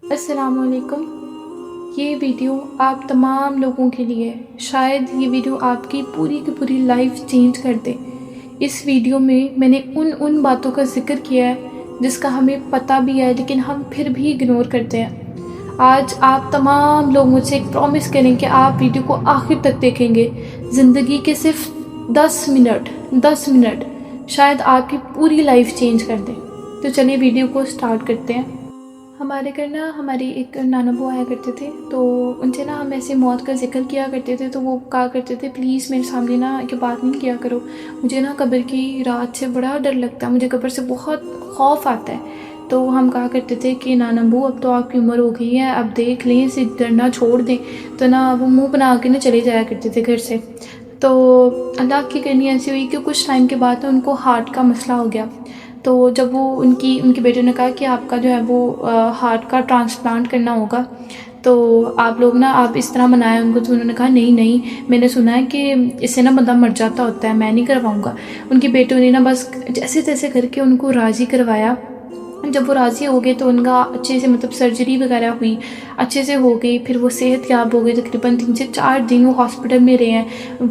السلام علیکم۔ یہ ویڈیو آپ تمام لوگوں کے لیے، شاید یہ ویڈیو آپ کی پوری لائف چینج کر دے۔ اس ویڈیو میں میں نے ان باتوں کا ذکر کیا ہے جس کا ہمیں پتہ بھی ہے لیکن ہم پھر بھی اگنور کرتے ہیں۔ آج آپ تمام لوگ مجھ سے ایک پرومس کریں کہ آپ ویڈیو کو آخر تک دیکھیں گے۔ زندگی کے صرف 10 منٹ شاید آپ کی پوری لائف چینج کر دیں۔ تو چلیے ویڈیو کو سٹارٹ کرتے ہیں۔ ہمارے گھر نا ہماری ایک نانا بو آیا کرتے تھے، تو ان سے نا ہم ایسے موت کا ذکر کیا کرتے تھے تو وہ کہا کرتے تھے پلیز میرے سامنے نا یہ بات نہیں کیا کرو، مجھے نا قبر کی رات سے بڑا ڈر لگتا ہے، مجھے قبر سے بہت خوف آتا ہے۔ تو ہم کہا کرتے تھے کہ نانا بو اب تو آپ کی عمر ہو گئی ہے، اب دیکھ لیں، اسے ڈرنا چھوڑ دیں۔ تو نا وہ منہ بنا کے نا چلے جایا کرتے تھے گھر سے۔ تو اللہ کی کرنی ایسی ہوئی کہ کچھ ٹائم کے بعد ان کو ہارٹ کا مسئلہ ہو گیا۔ تو جب وہ ان کے بیٹے نے کہا کہ آپ کا جو ہے وہ ہارٹ کا ٹرانسپلانٹ کرنا ہوگا، تو آپ لوگ نا آپ اس طرح منائیں ان کو، تو انہوں نے کہا نہیں میں نے سنا ہے کہ اس سے نا بندہ مر جاتا ہوتا ہے، میں نہیں کرواؤں گا۔ ان کے بیٹوں نے نا بس جیسے تیسے کر کے ان کو راضی کروایا۔ جب وہ راضی ہو گئے تو ان کا اچھے سے سرجری وغیرہ ہوئی، اچھے سے ہو گئی، پھر وہ صحت یاب ہو گئی۔ تقریباً 3 سے 4 دن وہ ہاسپٹل میں رہے ہیں۔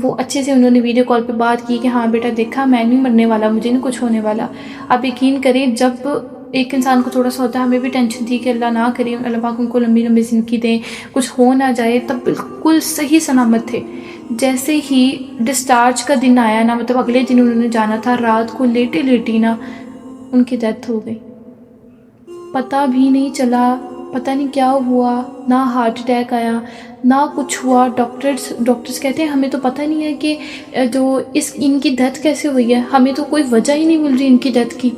وہ اچھے سے انہوں نے ویڈیو کال پہ بات کی کہ ہاں بیٹا دیکھا میں نہیں مرنے والا، مجھے نہیں کچھ ہونے والا۔ آپ یقین کریں جب ایک انسان کو تھوڑا سا ہوتا ہے، ہمیں بھی ٹینشن تھی کہ اللہ نہ کرے، اللہ پاک ان کو لمبی زندگی دیں، کچھ ہو نہ جائے، تب بالکل صحیح سلامت تھے۔ جیسے ہی ڈسچارج کا دن آیا نا، اگلے دن انہوں نے جانا تھا، رات کو لیٹی نا ان کی ڈیتھ ہو گئی۔ پتہ بھی نہیں چلا، پتہ نہیں کیا ہوا، نہ ہارٹ اٹیک آیا نہ کچھ ہوا۔ ڈاکٹرز کہتے ہیں ہمیں تو پتہ نہیں ہے کہ ان کی ڈیتھ کیسے ہوئی ہے، ہمیں تو کوئی وجہ ہی نہیں مل رہی ان کی ڈیتھ کی۔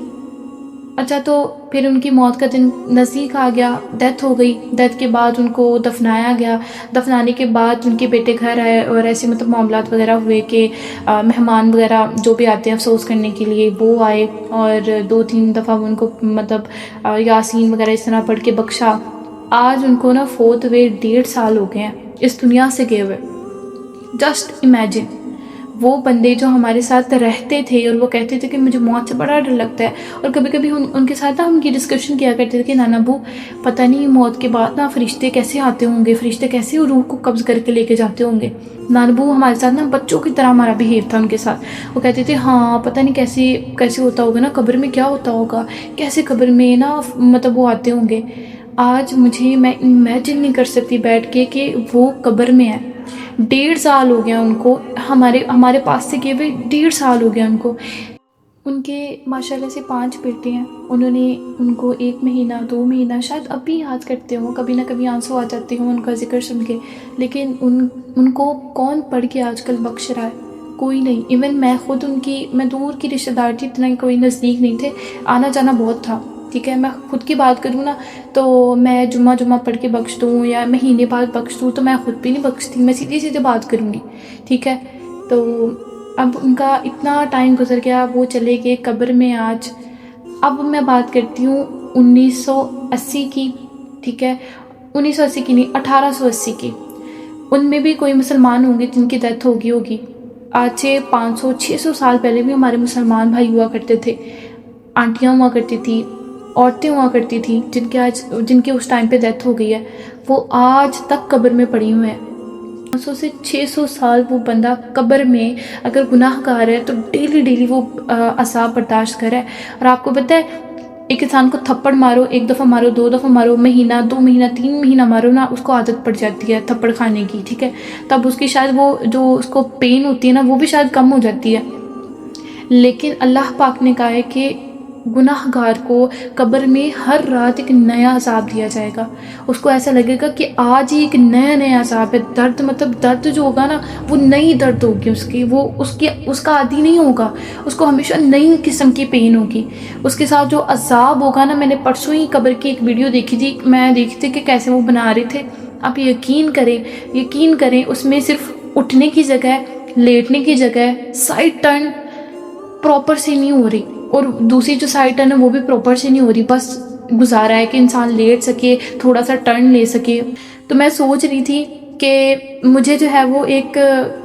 اچھا، تو پھر ان کی موت کا دن نزدیک آ گیا، ڈیتھ ہو گئی۔ ڈیتھ کے بعد ان کو دفنایا گیا۔ دفنانے کے بعد ان کے بیٹے گھر آئے اور ایسے معاملات وغیرہ ہوئے کہ مہمان وغیرہ جو بھی آتے ہیں افسوس کرنے کے لیے وہ آئے، اور 2-3 دفعہ ان کو یاسین وغیرہ اس طرح پڑھ کے بخشا۔ آج ان کو نا فوت ہوئے 1.5 سال ہو گئے ہیں، اس دنیا سے گئے ہوئے۔ جسٹ امیجن، وہ بندے جو ہمارے ساتھ رہتے تھے اور وہ کہتے تھے کہ مجھے موت سے بڑا ڈر لگتا ہے، اور کبھی کبھی ان کے ساتھ ہم کی ڈسکشن کیا کرتے تھے کہ نانا بو پتہ نہیں موت کے بعد نا فرشتے کیسے آتے ہوں گے، فرشتے کیسے روح کو قبض کر کے لے کے جاتے ہوں گے۔ نانا بو ہمارے ساتھ نا بچوں کی طرح ہمارا بیہیو تھا ان کے ساتھ۔ وہ کہتے تھے ہاں پتہ نہیں کیسے ہوتا ہوگا نا قبر میں، کیا ہوتا ہوگا، کیسے قبر میں نا وہ آتے ہوں گے۔ آج میں امیجن نہیں کر سکتی بیٹھ کے کہ وہ قبر میں ہے۔ 1.5 سال ہو گیا ان کو، ہمارے پاس سے گئے ہوئے 1.5 سال ہو گیا ان کو۔ ان کے ماشاءاللہ سے 5 بیٹے ہیں، انہوں نے ان کو 1 مہینہ 2 مہینہ شاید اب بھی یاد کرتے ہوں، کبھی نہ کبھی آنسو آ جاتے ہوں ان کا ذکر سن کے، لیکن ان کو کون پڑھ کے آج کل بخش رہا ہے؟ کوئی نہیں۔ ایون میں خود میں دور کی رشتہ دار تھی، اتنا کوئی نزدیک نہیں تھے، آنا جانا بہت تھا، ٹھیک ہے۔ میں خود کی بات کروں نا تو میں جمعہ پڑھ کے بخش دوں یا مہینے بعد بخش دوں تو میں خود بھی نہیں بخشتی، میں سیدھی بات کروں گی، ٹھیک ہے۔ تو اب ان کا اتنا ٹائم گزر گیا، وہ چلے گئے قبر میں آج۔ اب میں بات کرتی ہوں 1980 کی، ٹھیک ہے، 1980 کی نہیں، 1880 کی۔ ان میں بھی کوئی مسلمان ہوں گے جن کی ڈیتھ ہوگی۔ آج سے 500-600 سال پہلے بھی ہمارے مسلمان بھائی ہوا کرتے تھے، آنٹیاں ہوا کرتی تھی، عورتیں ہوا کرتی تھیں جن کے اس ٹائم پہ ڈیتھ ہو گئی ہے، وہ آج تک قبر میں پڑی ہوئے ہیں۔ 500 سے 600 سال وہ بندہ قبر میں اگر گناہ گار ہے تو ڈیلی وہ عذاب برداشت کر رہا ہے۔ اور آپ کو پتہ ہے ایک انسان کو تھپڑ مارو، 1 دفعہ مارو، 2 دفعہ مارو، مہینہ 2 مہینہ 3 مہینہ مارو نا، اس کو عادت پڑ جاتی ہے تھپڑ کھانے کی، ٹھیک ہے۔ تب اس کی شاید وہ جو اس کو پین ہوتی ہے نا وہ بھی شاید کم ہو جاتی ہے۔ لیکن اللہ پاک نے کہا ہے کہ گناہ گار کو قبر میں ہر رات ایک نیا عذاب دیا جائے گا۔ اس کو ایسا لگے گا کہ آج ہی ایک نیا عذاب ہے۔ درد جو ہوگا نا وہ نئی درد ہوگی وہ اس کا عادی نہیں ہوگا، اس کو ہمیشہ نئی قسم کی پین ہوگی۔ اس کے ساتھ جو عذاب ہوگا نا، میں نے پرسوں ہی قبر کی ایک ویڈیو دیکھی تھی، میں دیکھی تھی کہ کیسے وہ بنا رہے تھے۔ آپ یقین کریں اس میں صرف اٹھنے کی جگہ ہے، لیٹنے کی جگہ ہے، سائڈ ٹرن پراپر سے نہیں ہو رہی، اور دوسری جو سائڈ ٹرن ہے وہ بھی پراپر سے نہیں ہو رہی، بس گزارا ہے کہ انسان لیٹ سکے، تھوڑا سا ٹرن لے سکے۔ تو میں سوچ رہی تھی کہ مجھے جو ہے وہ ایک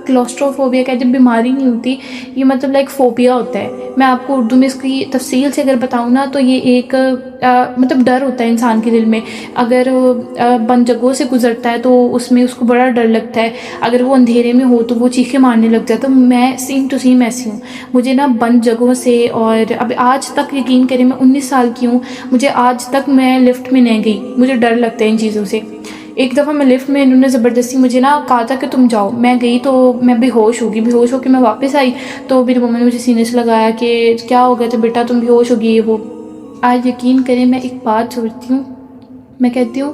کلوسٹروفوبیا کا جب بیماری نہیں ہوتی، یہ مطلب لائک فوبیا ہوتا ہے. میں آپ کو اردو میں اس کی تفصیل سے اگر بتاؤں نا تو یہ ایک مطلب ڈر ہوتا ہے انسان کے دل میں. اگر بند جگہوں سے گزرتا ہے تو اس میں اس کو بڑا ڈر لگتا ہے. اگر وہ اندھیرے میں ہو تو وہ چیخیں مارنے لگ جاتا ہے. تو میں سیم ٹو سیم ایسی ہوں. مجھے نا بند جگہوں سے، اور اب آج تک یقین کریں میں 19 سال کی ہوں، مجھے آج تک میں لفٹ میں نہیں گئی. مجھے ڈر لگتا ہے ان چیزوں سے. ایک دفعہ میں لفٹ میں انہوں نے زبردستی مجھے نا کہا تھا کہ تم جاؤ. میں گئی تو میں بے ہوش ہو گئی. بے ہوش ہو کے میں واپس آئی تو میری مما نے مجھے سینے سے لگایا کہ کیا ہو گیا تھا بیٹا، تم بے ہوش ہو گئی. وہ آج یقین کریں میں ایک بات سوچتی ہوں، میں کہتی ہوں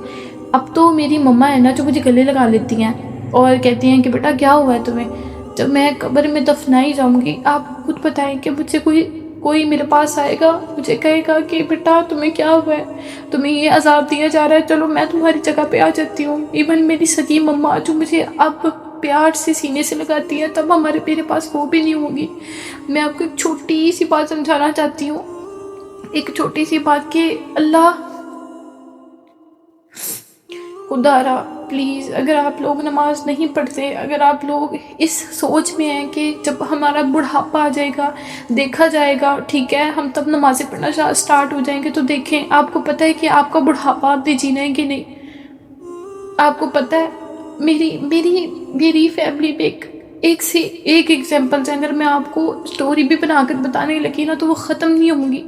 اب تو میری مما ہے نا جو مجھے گلے لگا لیتی ہیں اور کہتی ہیں کہ بیٹا کیا ہوا ہے تمہیں. جب میں قبر میں دفنائی جاؤں گی آپ خود بتائیں کہ مجھ سے کوئی میرے پاس آئے گا، مجھے کہے گا کہ بیٹا تمہیں کیا ہوا ہے، تمہیں یہ عذاب دیا جا رہا ہے، چلو میں تمہاری جگہ پہ آ جاتی ہوں. ایون میری سگی مما جو مجھے اب پیار سے سینے سے لگاتی ہے تب میرے پاس وہ بھی نہیں ہوگی. میں آپ کو ایک چھوٹی سی بات سمجھانا چاہتی ہوں، ایک چھوٹی سی بات کہ اللہ خدا را پلیز، اگر آپ لوگ نماز نہیں پڑھتے، اگر آپ لوگ اس سوچ میں ہیں کہ جب ہمارا بڑھاپا آ جائے گا دیکھا جائے گا ٹھیک ہے ہم تب نمازیں پڑھنا سٹارٹ ہو جائیں گے، تو دیکھیں آپ کو پتہ ہے کہ آپ کا بڑھاپا آپ نے جینا ہے کہ نہیں. آپ کو پتہ ہے میری فیملی میں ایک ایگزامپل سے اگر میں آپ کو سٹوری بھی بنا کر بتانے لگی نا تو وہ ختم نہیں ہوں گی.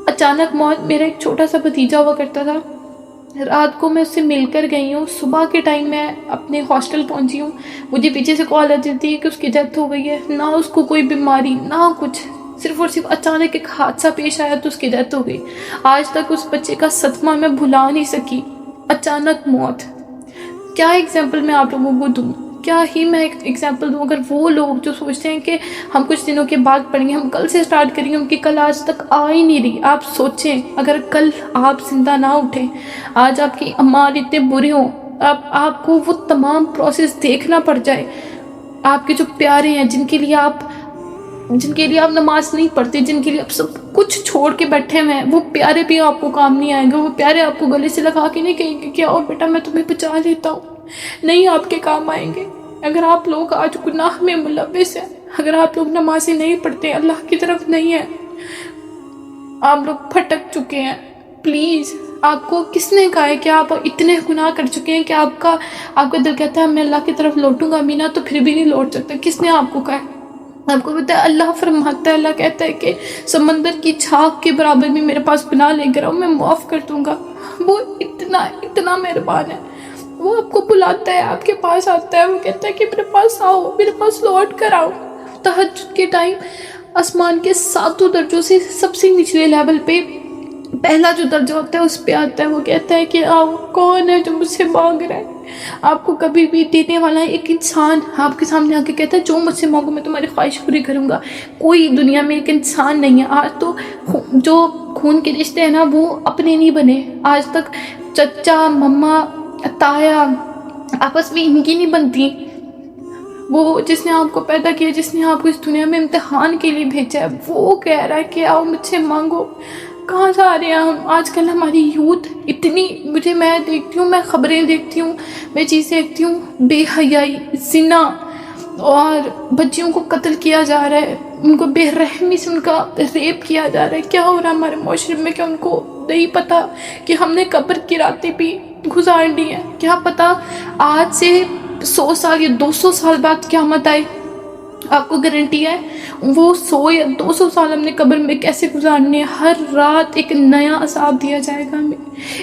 اچانک موت، میرا ایک چھوٹا سا بھتیجا ہوا کرتا تھا، رات کو میں اس سے مل کر گئی ہوں، صبح کے ٹائم میں اپنے ہاسٹل پہنچی ہوں، مجھے پیچھے سے کال آ جاتی ہے کہ اس کی ڈیتھ ہو گئی ہے. نہ اس کو کوئی بیماری نہ کچھ، صرف اور صرف اچانک ایک حادثہ پیش آیا تو اس کی ڈیتھ ہو گئی. آج تک اس بچے کا صدمہ میں بھلا نہیں سکی. اچانک موت. کیا ایگزامپل میں آپ لوگوں کو دوں، کیا ہی میں ایک ایگزامپل دوں. اگر وہ لوگ جو سوچتے ہیں کہ ہم کچھ دنوں کے بعد پڑھیں گے، ہم کل سے سٹارٹ کریں گے، ان کی کل آج تک آ ہی نہیں رہی. آپ سوچیں اگر کل آپ زندہ نہ اٹھیں، آج آپ کی اعمال اتنے برے ہوں، آپ کو وہ تمام پروسیس دیکھنا پڑ جائے، آپ کے جو پیارے ہیں جن کے لیے آپ نماز نہیں پڑھتے، جن کے لیے آپ سب کچھ چھوڑ کے بیٹھے ہوئے ہیں، وہ پیارے بھی آپ کو کام نہیں آئیں گے. وہ پیارے آپ کو گلے سے لگا کے نہیں کہیں گے کہ آؤ بیٹا میں تمہیں بچا لیتا ہوں. نہیں آپ کے کام آئیں گے. اگر آپ لوگ آج گناہ میں ملوث ہیں، اگر آپ لوگ نمازیں نہیں پڑھتے، اللہ کی طرف نہیں ہیں، آپ لوگ پھٹک چکے ہیں. پلیز آپ کو کس نے کہا ہے کہ آپ اتنے گناہ کر چکے ہیں کہ آپ کا دل کہتا ہے میں اللہ کی طرف لوٹوں گا مینا تو پھر بھی نہیں لوٹ سکتا؟ کس نے آپ کو کہا ہے؟ آپ کو پتہ ہے اللہ فرماتا ہے، اللہ کہتا ہے کہ سمندر کی جھاگ کے برابر بھی میرے پاس گناہ لے کر آؤ، میں معاف کر دوں گا. وہ اتنا مہربان ہے. وہ آپ کو بلاتا ہے، آپ کے پاس آتا ہے، وہ کہتا ہے کہ میرے پاس آؤ، میرے پاس لوٹ کر آؤ. تہجد کے ٹائم آسمان کے 7 درجوں سے سب سے نچلے لیول پہ پہلا جو درجہ ہوتا ہے اس پہ آتا ہے. وہ کہتا ہے کہ آؤ، کون ہے جو مجھ سے مانگ رہا ہے؟ آپ کو کبھی بھی دینے والا ایک انسان آپ کے سامنے آ کے کہتا ہے جو مجھ سے مانگو میں تمہاری خواہش پوری کروں گا. کوئی دنیا میں ایک انسان نہیں ہے. آج تو جو خون کے رشتے ہیں نا وہ اپنے نہیں بنے. آج تک چچا مما تایا آپس میں ان کی نہیں بنتی. وہ جس نے آپ کو پیدا کیا، جس نے آپ کو اس دنیا میں امتحان کے لیے بھیجا ہے، وہ کہہ رہا ہے کہ آؤ مجھ سے مانگو. کہاں جا رہے ہیں ہم؟ آج کل ہماری یوتھ اتنی، میں دیکھتی ہوں، میں خبریں دیکھتی ہوں، میں چیزیں دیکھتی ہوں، بے حیائی، زنا، اور بچیوں کو قتل کیا جا رہا ہے، ان کو بے رحمی سے ان کا ریپ کیا جا رہا ہے. کیا ہو رہا ہے ہمارے معاشرے میں کہ ان کو نہیں پتہ کہ ہم نے قبر کی راتیں بھی گزار لی ہیں. کیا پتہ آج سے 100 سال یا 200 سال بعد قیامت آئے. آپ کو گارنٹی ہے وہ 100 یا 200 سال ہم نے قبر میں کیسے گزارنے ہیں؟ ہر رات ایک نیا عذاب دیا جائے گا ہمیں،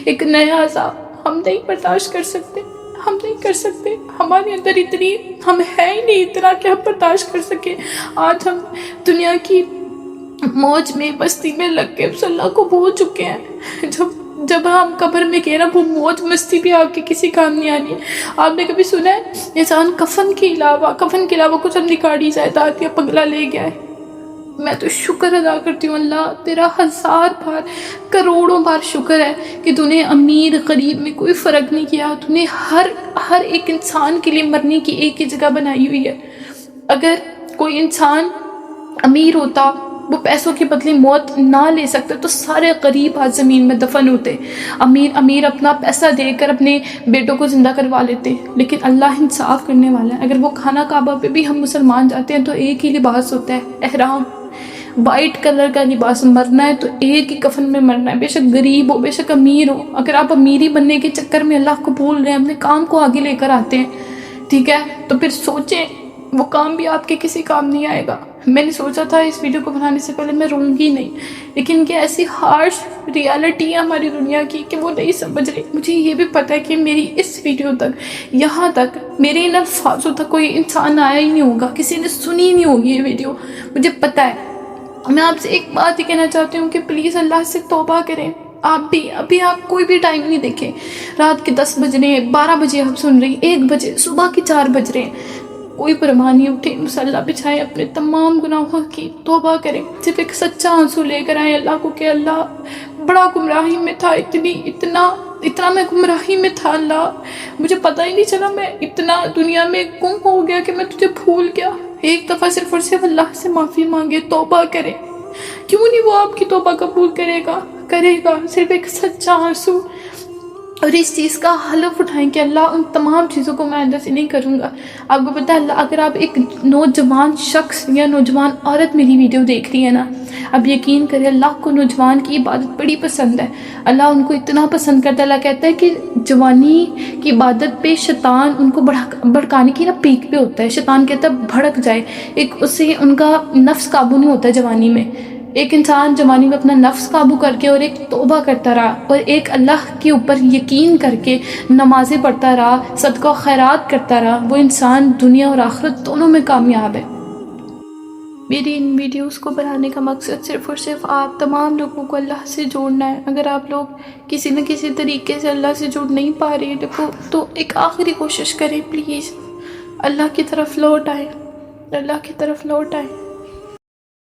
ایک نیا عذاب. ہم نہیں برداشت کر سکتے، ہم نہیں کر سکتے. ہمارے اندر ہم ہے ہی نہیں اتنا کہ ہم برداشت کر سکیں. آج ہم دنیا کی موج میں مستی میں لگ کے اللہ کو بھول چکے ہیں. جب ہم قبر میں گئے نا وہ موج مستی بھی آپ کے کسی کام نہیں آنی ہے. آپ نے کبھی سنا ہے انسان کفن کے علاوہ کچھ اپنی گاڑی جائیداد یا بنگلہ لے گیا ہے؟ میں تو شکر ادا کرتی ہوں اللہ تیرا 1000 بار کروڑوں بار شکر ہے کہ تو نے امیر غریب میں کوئی فرق نہیں کیا. تو نے ہر ایک انسان کے لیے مرنے کی ایک ہی جگہ بنائی ہوئی ہے. اگر کوئی انسان امیر ہوتا وہ پیسوں کے بدلے موت نہ لے سکتے تو سارے غریب آج زمین میں دفن ہوتے، امیر اپنا پیسہ دے کر اپنے بیٹوں کو زندہ کروا لیتے، لیکن اللہ انصاف کرنے والا ہے۔ اگر وہ خانہ کعبہ پہ بھی ہم مسلمان جاتے ہیں تو ایک ہی لباس ہوتا ہے، احرام، وائٹ کلر کا لباس، مرنا ہے تو ایک ہی کفن میں مرنا ہے، بے شک غریب ہو بے شک امیر ہو۔ اگر آپ امیری بننے کے چکر میں اللہ کو بھول رہے ہیں، اپنے کام کو آگے لے کر آتے ہیں، ٹھیک ہے، تو پھر سوچیں وہ کام بھی آپ کے کسی کام نہیں آئے گا۔ میں نے سوچا تھا اس ویڈیو کو بنانے سے پہلے میں روں گی نہیں، لیکن یہ ایسی ہارش ریالٹی ہے ہماری دنیا کی کہ وہ نہیں سمجھ رہی۔ مجھے یہ بھی پتہ ہے کہ میری اس ویڈیو تک، یہاں تک، میرے ان الفاظوں تک کوئی انسان آیا ہی نہیں ہوگا، کسی نے سنی نہیں ہوگی یہ ویڈیو، مجھے پتہ ہے۔ میں آپ سے ایک بات یہ کہنا چاہتی ہوں کہ پلیز اللہ سے توبہ کریں۔ آپ بھی ابھی آپ کوئی بھی ٹائم نہیں دیکھیں، رات کے 10 بج رہے ہیں، 12 بجے آپ سن رہی ہیں، 1 بجے، صبح کے 4 بج رہے ہیں، کوئی پرواہ نہیں، اٹھیں، مصلی بچھائیں، اپنے تمام گناہوں کی توبہ کریں، صرف ایک سچا آنسو لے کر آئیں اللہ کو کہ اللہ بڑا گمراہی میں تھا، اتنا میں گمراہی میں تھا، اللہ مجھے پتہ ہی نہیں چلا، میں اتنا دنیا میں گم ہو گیا کہ میں تجھے بھول گیا۔ ایک دفعہ صرف اور صرف اللہ سے معافی مانگے، توبہ کرے، کیوں نہیں وہ آپ کی توبہ قبول کرے گا، صرف ایک سچا آنسو، اور اس چیز کا حلف اٹھائیں کہ اللہ ان تمام چیزوں کو میں آئندہ سے نہیں کروں گا۔ آپ کو پتہ ہے اللہ، اگر آپ ایک نوجوان شخص یا نوجوان عورت میری ویڈیو دیکھ رہی ہے نا، اب یقین کریں اللہ کو نوجوان کی عبادت بڑی پسند ہے، اللہ ان کو اتنا پسند کرتا ہے، اللہ کہتا ہے کہ جوانی کی عبادت پہ شیطان ان کو بھڑکانے کی نا پیک پہ ہوتا ہے، شیطان کہتا ہے بھڑک جائے، ایک اس سے ان کا نفس قابو نہیں ہوتا جوانی میں۔ ایک انسان جوانی میں اپنا نفس قابو کر کے اور ایک توبہ کرتا رہا اور ایک اللہ کے اوپر یقین کر کے نمازیں پڑھتا رہا، صدقہ و خیرات کرتا رہا، وہ انسان دنیا اور آخرت دونوں میں کامیاب ہے۔ میری ان ویڈیوز کو بنانے کا مقصد صرف اور صرف آپ تمام لوگوں کو اللہ سے جوڑنا ہے۔ اگر آپ لوگ کسی نہ کسی طریقے سے اللہ سے جڑ نہیں پا رہے دیکھو تو ایک آخری کوشش کریں، پلیز اللہ کی طرف لوٹ آئیں، اللہ کی طرف لوٹ آئیں۔